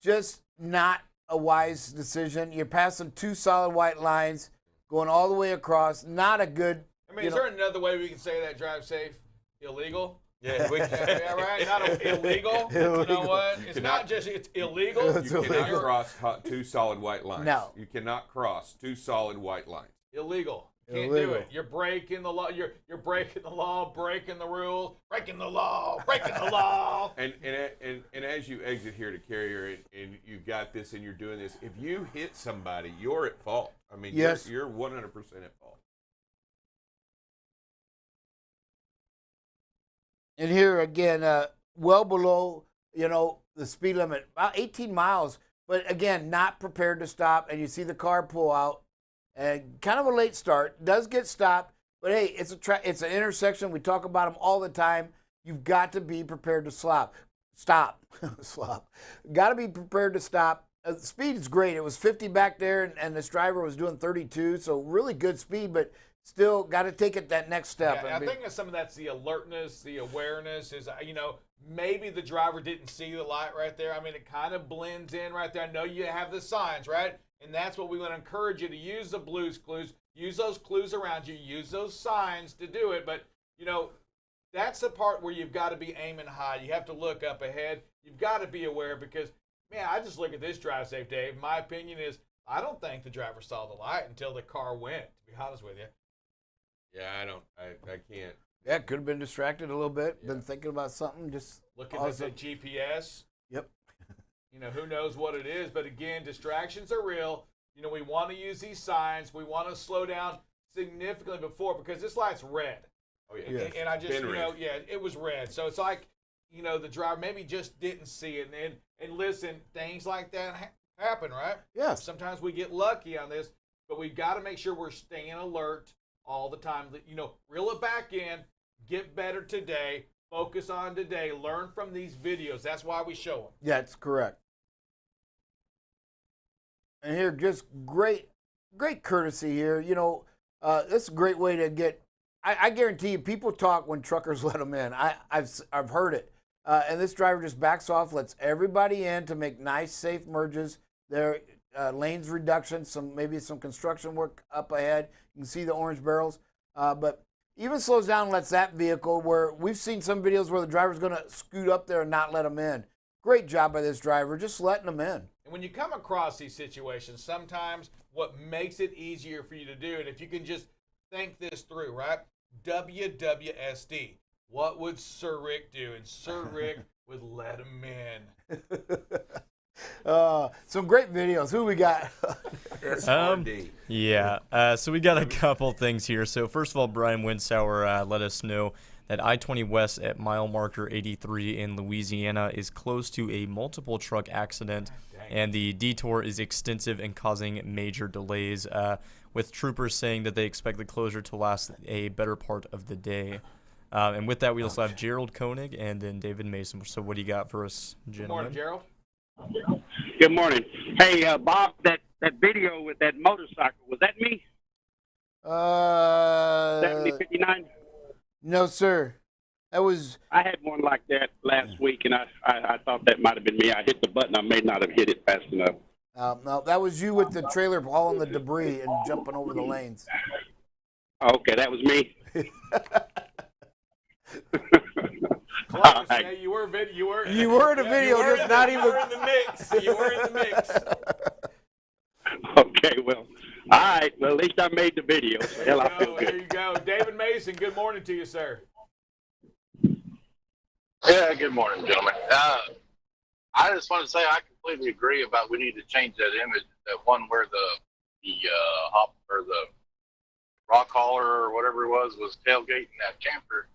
just not a wise decision. You're passing two solid white lines, going all the way across. Not a good. I mean, is there another way we can say that drive safe? Illegal? Yeah, Yeah, right? Not illegal. You know what? It's not just, it's illegal. You cannot cross two solid white lines. No. You cannot cross two solid white lines. Illegal. Can't Illegal. do it. You're breaking the law. You're breaking the law, breaking the rules, breaking the law, breaking the law. And as you exit here to carrier and you've got this and you're doing this, if you hit somebody, you're at fault. I mean, Yes. you're 100% at fault. And here again, well below, you know, the speed limit, about 18 miles. But again, not prepared to stop. And you see the car pull out. And kind of a late start. Does get stopped. But hey, it's an intersection. We talk about them all the time. You've got to be prepared to stop. Stop. Got to be prepared to stop. speed is great. It was 50 back there, and this driver was doing 32, so really good speed, but still got to take it that next step. Yeah, I think some of that's the alertness, the awareness is, maybe the driver didn't see the light right there. I mean, it kind of blends in right there. I know you have the signs, right? And that's what we want to encourage you to use, the blues clues, use those clues around you, use those signs to do it. But, that's the part where you've got to be aiming high. You have to look up ahead. You've got to be aware because, man, I just look at this drive safe, Dave. My opinion is I don't think the driver saw the light until the car went, to be honest with you. Yeah, I can't. Yeah, could have been distracted a little bit, been thinking about something, just looking at the GPS. Yep. Who knows what it is, but again, distractions are real. We want to use these signs. We want to slow down significantly before because this light's red. Oh, yeah. And I just, it was red. So it's like, the driver maybe just didn't see it. And listen, things like that happen, right? Yes. Sometimes we get lucky on this, but we've got to make sure we're staying alert all the time. Reel it back in, get better today, focus on today, learn from these videos. That's why we show them. Yeah, that's correct. And here, just great courtesy here. This is a great way to get. I guarantee you, people talk when truckers let them in. I've heard it, and this driver just backs off, lets everybody in to make nice, safe merges. There, lanes reduction, maybe some construction work up ahead. You can see the orange barrels, but even slows down and lets that vehicle. Where we've seen some videos where the driver's going to scoot up there and not let them in. Great job by this driver, just letting them in. And when you come across these situations, sometimes what makes it easier for you to do, and if you can just think this through, right? WWSD. What would Sir Rick do? And Sir Rick would let him in. Some great videos. Who we got? So we got a couple things here. So first of all, Brian Winsauer let us know that I-20 West at mile marker 83 in Louisiana is close to a multiple truck accident, and the detour is extensive and causing major delays, with troopers saying that they expect the closure to last a better part of the day. And with that, we also have Gerald Koenig and then David Mason. So what do you got for us, gentlemen? Good morning, Gerald. Good morning. Hey, Bob, that video with that motorcycle, was that me? 7059? No, sir. That was. I had one like that last week, and I thought that might have been me. I hit the button. I may not have hit it fast enough. No, that was you with the trailer hauling the debris and jumping over the lanes. Okay, that was me. Close. Yeah, you were in the video, just not even. You were in the mix. You were in the mix. Okay, well, all right. Well, at least I made the video. So hell, I feel good. There you go. David Mason, good morning to you, sir. Yeah, good morning, gentlemen. I just want to say I completely agree about we need to change that image, that one where the hop or the rock hauler or whatever it was tailgating that camper.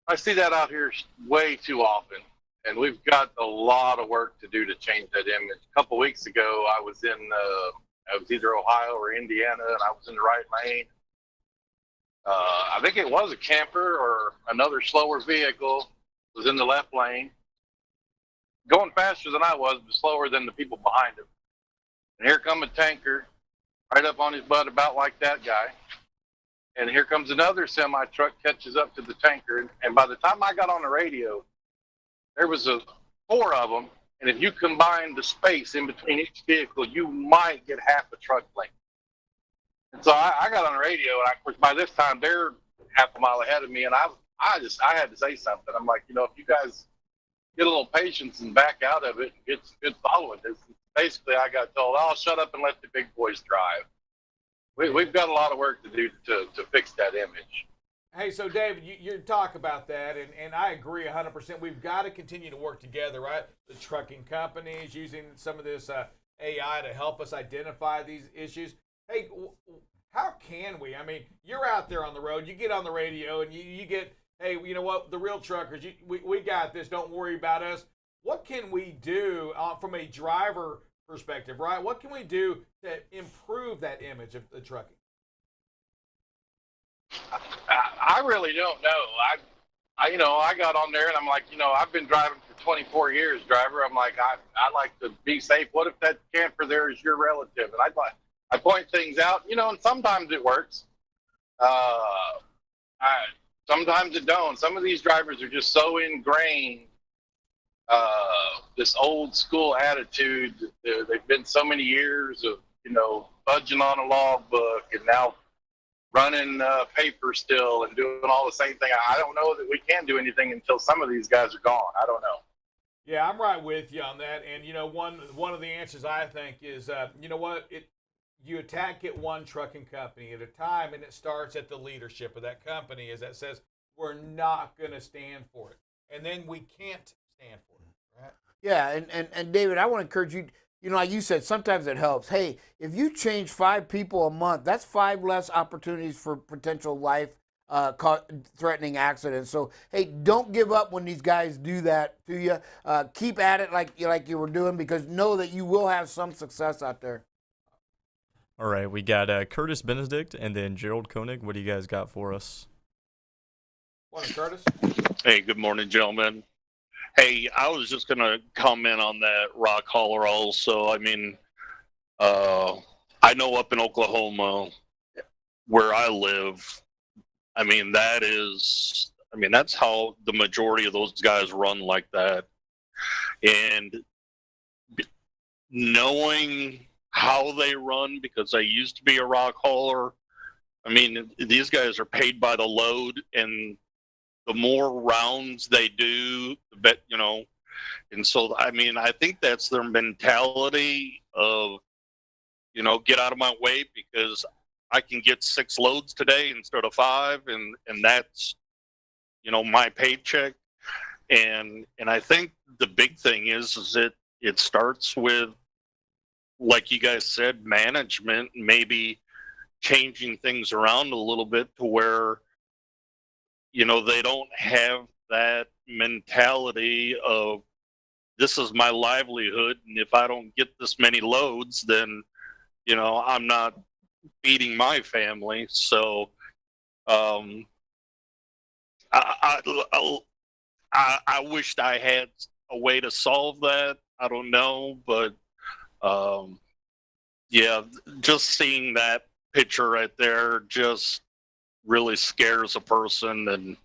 I see that out here way too often, and we've got a lot of work to do to change that image. A couple weeks ago, I was either Ohio or Indiana, and I was in the right lane. I think it was a camper or another slower vehicle was in the left lane, going faster than I was, but slower than the people behind him. And here come a tanker right up on his butt about like that guy. And here comes another semi-truck, catches up to the tanker. And by the time I got on the radio, there was four of them. And if you combine the space in between each vehicle, you might get half a truck length. And so I got on the radio, and of course, by this time, they're half a mile ahead of me. And I had to say something. I'm like, if you guys get a little patience and back out of it and get some good following. Basically, I got told, "Oh, shut up and let the big boys drive." We've got a lot of work to do to fix that image. Hey, so David, you talk about that, and I agree 100%. We've got to continue to work together, right? The trucking companies using some of this AI to help us identify these issues. Hey, how can we? I mean, you're out there on the road. You get on the radio, and you get, hey, you know what? The real truckers, we got this. Don't worry about us. What can we do from a driver perspective, right? What can we do to improve that image of the trucking? I really don't know. I got on there and I'm like, I've been driving for 24 years, driver. I'm like, I like to be safe. What if that camper there is your relative? And I point things out, you know, and sometimes it works. Sometimes it don't. Some of these drivers are just so ingrained, this old school attitude. They've been so many years of, you know, budging on a logbook and now running paper still and doing all the same thing. I don't know that we can do anything until some of these guys are gone. I don't know. Yeah, I'm right with you on that. And, you know, one of the answers I think is, you know what, you attack it one trucking company at a time, and it starts at the leadership of that company as that says, we're not going to stand for it. And then we can't stand for it, right? Yeah, and David, I want to encourage you, you know, like you said, sometimes it helps. Hey, if you change 5 people a month, that's 5 less opportunities for potential life-threatening accidents. So, hey, don't give up when these guys do that to you. Keep at it like you were doing, because know that you will have some success out there. All right, we got Curtis Benedict and then Gerald Koenig. What do you guys got for us? Morning, Curtis. Hey, good morning, gentlemen. Hey, I was just going to comment on that rock hauler also. I mean, I know up in Oklahoma where I live, I mean, that's how the majority of those guys run like that. And knowing how they run, because I used to be a rock hauler, I mean, these guys are paid by the load, and the more rounds they do, the better, you know. And so, I mean, I think that's their mentality of, you know, get out of my way because I can get 6 loads today instead of 5, and that's, you know, my paycheck. And I think the big thing is it starts with, like you guys said, management, maybe changing things around a little bit to where, you know, they don't have that mentality of, this is my livelihood, and if I don't get this many loads, then, you know, I'm not feeding my family. So I wished I had a way to solve that. I don't know, but yeah, just seeing that picture right there just really scares a person. And,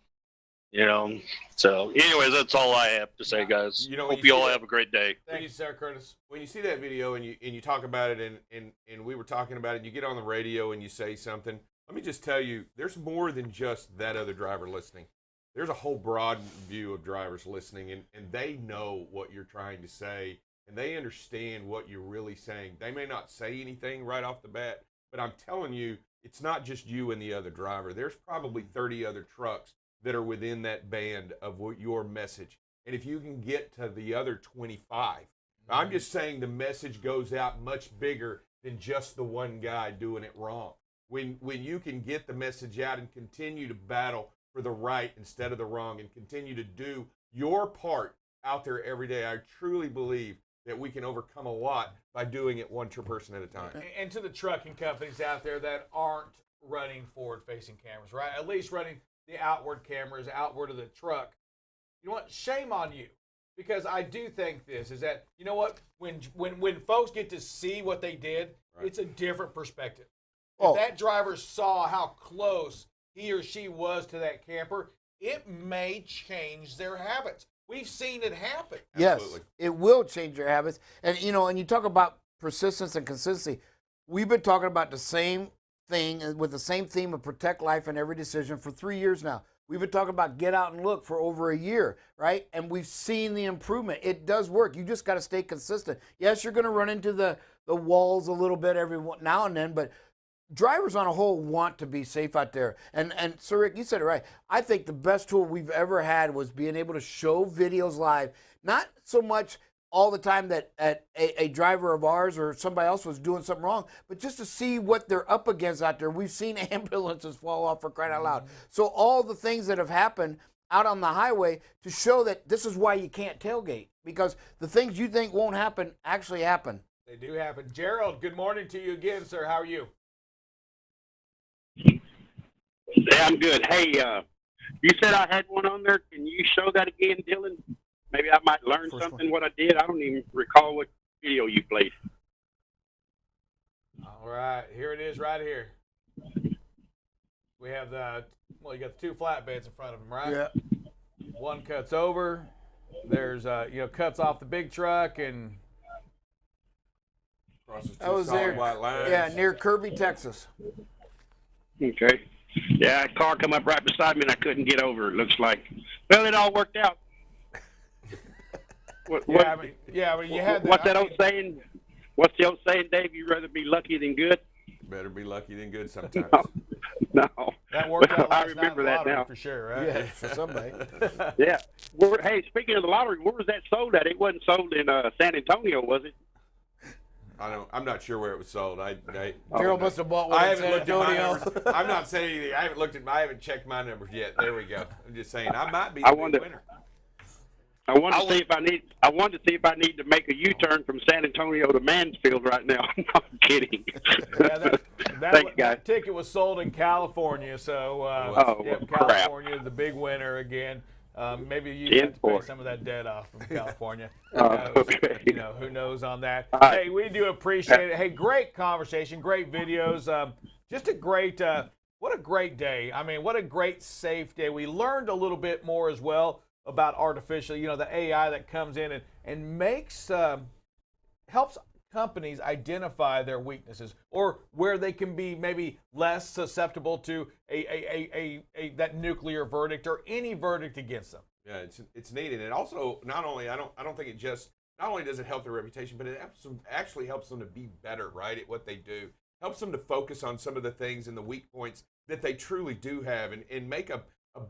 you know, so anyways, that's all I have to say, guys. You know, hope you all have a great day. Thank you, sir, Curtis. When you see that video and you talk about it, and we were talking about it, and you get on the radio and you say something, let me just tell you, there's more than just that other driver listening. There's a whole broad view of drivers listening, and they know what you're trying to say, and they understand what you're really saying. They may not say anything right off the bat, but I'm telling you, it's not just you and the other driver. There's probably 30 other trucks that are within that band of your message. And if you can get to the other 25, I'm just saying the message goes out much bigger than just the one guy doing it wrong. When you can get the message out and continue to battle for the right instead of the wrong, and continue to do your part out there every day, I truly believe that we can overcome a lot by doing it one person at a time. And to the trucking companies out there that aren't running forward-facing cameras, right? At least running the outward cameras outward of the truck. You know what? Shame on you. Because I do think this is that, you know what? When folks get to see what they did, right, it's a different perspective. If that driver saw how close he or she was to that camper, it may change their habits. We've seen it happen. Yes, Absolutely. it will change your habits. And, you know, and you talk about persistence and consistency. We've been talking about the same thing with the same theme of protect life in every decision for 3 years now. We've been talking about get out and look for over a year, right? And we've seen the improvement. It does work. You just got to stay consistent. Yes, you're going to run into the walls a little bit every now and then, but drivers on a whole want to be safe out there. And Sir Rick, you said it right. I think the best tool we've ever had was being able to show videos live, not so much all the time that a driver of ours or somebody else was doing something wrong, but just to see what they're up against out there. We've seen ambulances fall off, for crying out loud. So all the things that have happened out on the highway to show that this is why you can't tailgate, because the things you think won't happen actually happen. They do happen. Gerald, good morning to you again, sir. How are you? Yeah, I'm good. Hey, you said I had one on there. Can you show that again, Dylan? Maybe I might learn First something what I did. I don't even recall what video you played. All right, here it is right here. We have you got the two flatbeds in front of them, right? Yeah. One cuts over. There's, cuts off the big truck and. Crosses I two was solid there. white lines. Yeah, near Kirby, Texas. Okay. Yeah, a car come up right beside me and I couldn't get over. It looks like. Well, it all worked out. You had What's that old saying? What's the old saying, Dave? You'd rather be lucky than good? Better be lucky than good sometimes. No. That worked out I last night in remember the that lottery now. for sure, right? Yeah, for somebody. Yeah. Hey, speaking of the lottery, where was that sold at? It wasn't sold in San Antonio, was it? I'm not sure where it was sold. Daryl must have bought one I in haven't San looked at my Antonio. numbers. I'm not saying anything. I haven't checked my numbers yet. There we go. I'm just saying I might be the big winner. I wanted to see if I need to make a U-turn from San Antonio to Mansfield right now. No, I'm kidding. Yeah, Thanks, guys. that ticket was sold in California, so California, the big winner again. Maybe you have to pay some of that debt off from California. Okay. Who knows on that. right. Hey, we do appreciate it. Hey, great conversation, great videos. Just a great, what a great day. I mean, what a great safe day. We learned a little bit more as well about artificial, the AI that comes in and makes, helps companies identify their weaknesses or where they can be maybe less susceptible to that nuclear verdict or any verdict against them. Yeah, it's needed, and also not only does it help their reputation, but it actually helps them to be better, right, at what they do. Helps them to focus on some of the things and the weak points that they truly do have, and make a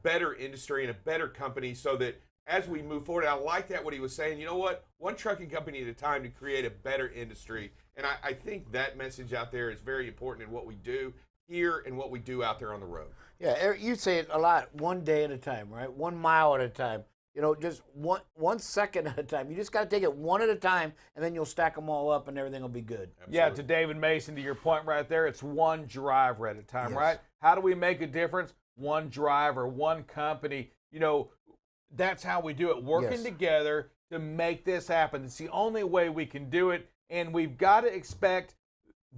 better industry and a better company, so that as we move forward, I like that what he was saying. You know what? One trucking company at a time to create a better industry. And I think that message out there is very important in what we do here and what we do out there on the road. Yeah, Eric, you say it a lot. 1 day at a time, right? 1 mile at a time. Just one second at a time. You just got to take it one at a time, and then you'll stack them all up, and everything will be good. Absolutely. Yeah, to David Mason, to your point right there, it's one driver at a time, Yes. right? How do we make a difference? One driver, one company. That's how we do it, working together to make this happen. It's the only way we can do it, and we've got to expect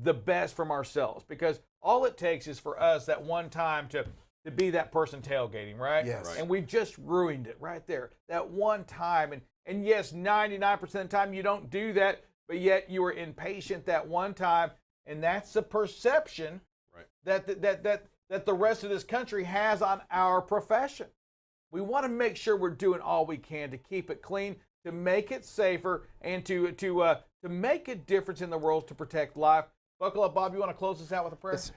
the best from ourselves, because all it takes is for us that one time to be that person tailgating, right? Yes. Right. And we've just ruined it right there, that one time. And yes, 99% of the time you don't do that, but yet you were impatient that one time, and that's the perception that the rest of this country has on our profession. We want to make sure we're doing all we can to keep it clean, to make it safer, and to make a difference in the world, to protect life. Buckle up, Bob. You want to close this out with a prayer? Yes.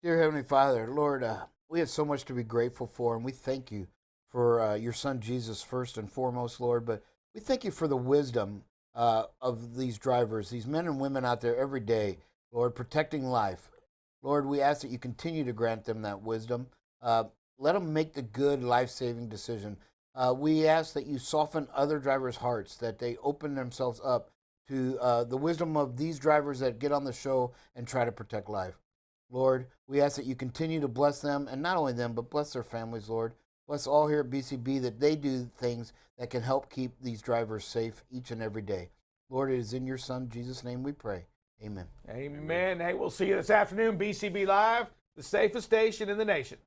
Dear Heavenly Father, Lord, we have so much to be grateful for, and we thank you for your Son Jesus first and foremost, Lord. But we thank you for the wisdom of these drivers, these men and women out there every day, Lord, protecting life. Lord, we ask that you continue to grant them that wisdom. Let them make the good, life-saving decision. We ask that you soften other drivers' hearts, that they open themselves up to the wisdom of these drivers that get on the show and try to protect life. Lord, we ask that you continue to bless them, and not only them, but bless their families, Lord. Bless all here at BCB, that they do things that can help keep these drivers safe each and every day. Lord, it is in your Son, Jesus' name we pray. Amen. Amen. Hey, we'll see you this afternoon, BCB Live, the safest station in the nation.